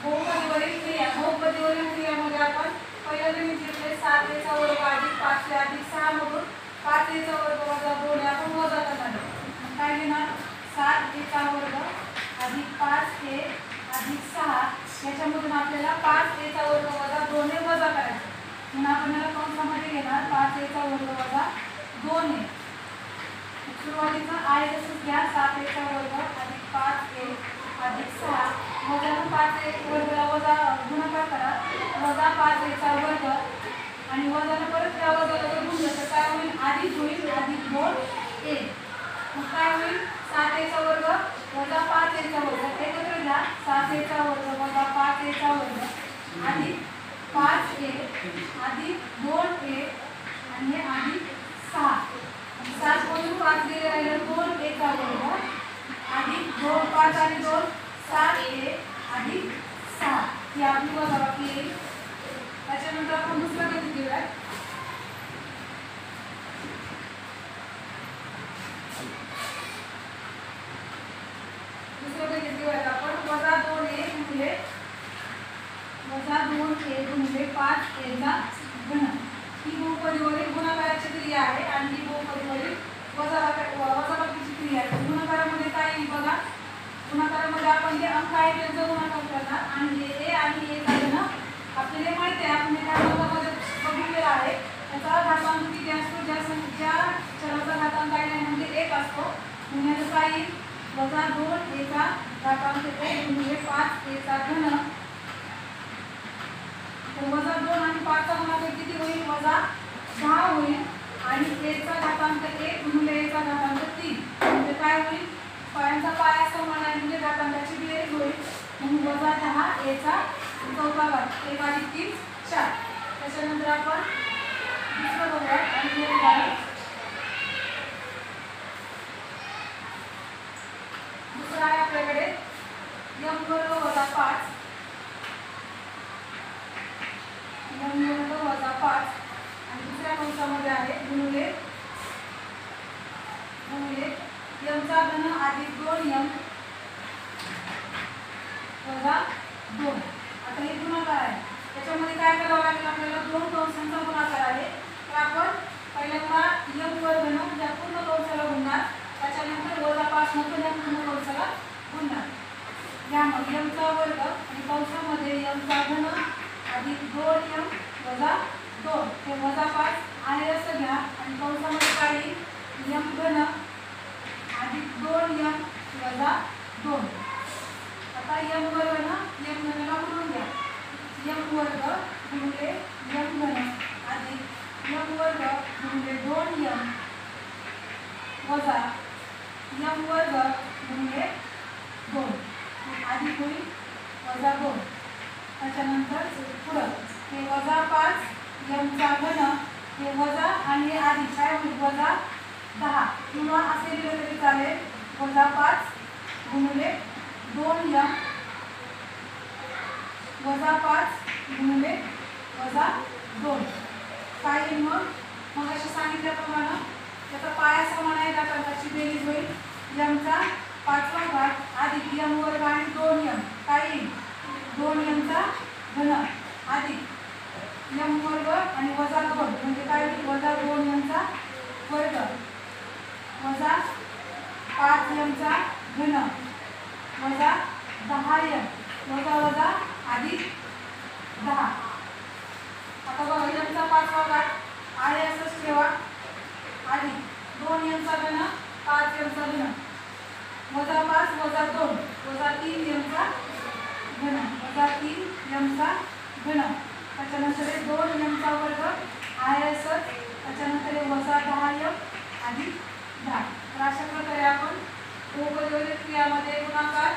बहुपदीवरील क्रिया. बहुपदीवरील क्रियामध्ये आपण पहिलं लिमिट घेतले 7a चा वर्ग अधिक 5a अधिक 6 मधून 5a चा वर्ग वजा 2 आपण वजा करणार आहोत. काय घेणार 7a चा वर्ग अधिक 5a अधिक 6 याच्यामधून आपल्याला 5a चा वर्ग वजा 2 हे वजा करायचं. म्हणून आपण याला कंसामध्ये घेणार 5a चा वर्ग वजा 2a. सुरुवातीचा आहे तसंच घ्या 7a चा वर्ग अधिक 5a अधिक 6 वजा 5a वर्गाला वजा गुणाकार करा वजा 5a चा वर्ग आणि वजाला परत या वर्गाला जर गुणलं तर काय होईल अधिक होईल अधिक 2a. मग काय होईल 7a चा वर्ग वजा 5a चा वर्ग एकत्र घ्या 7a चा वर्ग वजा 5a चा वर्ग अधिक 5a अधिक 2a आणि हे अधिक 6. 7 मधून 5 गेले राहिले 2a चा वर्ग अधिक 2 5 आणि 2 7a अधिक 6 ही आपली वजाबाकी येईल. त्याच्यानंतर आपण दुसरं गणित घेऊया. दुसरं गणित घेऊया आपण वजा 2a गुणिले 5a चा घन. ही बहुपदीवरील गुणाकाराची क्रिया आहे आणि ही बहुपदीवरील वजाबाकीची क्रिया आहे. गुणाकारामध्ये काय येईल बघा. गुणाकारामध्ये आपण जे अंक आहेत त्यांचा गुणाकार करणार आणि a आणि a चा घन आपल्याला माहिती आहे. आपण एका वर्गामध्ये बघितलेला आहे. त्याचा घातांक किती असतो ज्या चलाचा घातांक काय नाही म्हणजे 1 असतो. म्हणून याचं काय येईल वजा 2a चा घातांक 1 गुणिले 5a चा घन. तर वजा 2 आणि 5 चा गुणाकार किती होईल वजा 10 होईल आणि a चा घातांक 1 गुणिले a चा घातांक 3 म्हणजे काय होईल पायांचा पाया समान आहे म्हणजे घातांकाची बेरीज होईल. म्हणून वजा 10 a चा चौथा घात 1 अधिक 3 4. त्याच्यानंतर आपण दुसरं बघूया आणि हे उदाहरण. दुसरं आहे आपल्याकडे m वर्ग वजा 5 m वर्ग वजा 5 आणि दुसऱ्या कंसामध्ये आहे गुणिले m चा घन अधिक 2m वजा 2. आता हे गुणाकार आहे. त्याच्यामध्ये काय करावं लागेल आपल्याला दोन कंसांचा गुणाकार आहे. तर आपण पहिल्यांदा m वर्ग न या पूर्ण कंसाला गुणणार त्याच्यानंतर वजा 5 नंतर या पूर्ण कंसाला गुणणार. या मग m चा वर्ग आणि कंसामध्ये m चा घन अधिक 2m वजा 2 हे वजा 5 आहे असं घ्या आणि कंसामध्ये काय येईल m घन अधिक 2m वजा 2. आता m वर्ग ना m घनला गुणून घ्या. m वर्ग गुणिले m घन अधिक m वर्ग गुणिले 2m वजा m वर्ग गुणिले 2 अधिक होईल वजा 2. त्याच्यानंतर पुढं हे वजा 5 m चा घन हे वजा आणि हे अधिक काय होईल वजा 10 किंवा असे लिहिले तरी चालेल वजा 5 गुणिले 2m वजा 5 गुणिले वजा 2. काय येईल मग असे सांगितल्याप्रमाणे त्याचा पाया समान आहे घातांकाची बेरीज होईल m चा 5वा घात अधिक m वर्ग आणि 2m काय येईल 2m चा घन अधिक m वर्ग आणि वजा 2 म्हणजे काय होईल वजा 2m चा वर्ग वजा 5m चा घन वजा 10m वजा वजा अधिक 10. आता बघा m चा 5वा घात आहे असंच ठेवा अधिक 2m चा घन 5m चा घन वजा 5 वजा 2 वजा 3m चा घन वजा 3m चा घन. त्याच्यानंतर 2m चा वर्ग आहे असं त्याच्यानंतर वजा 10m अधिक 10. तर अशा प्रकारे आपण बहुपदीवरील क्रियामध्ये गुणाकार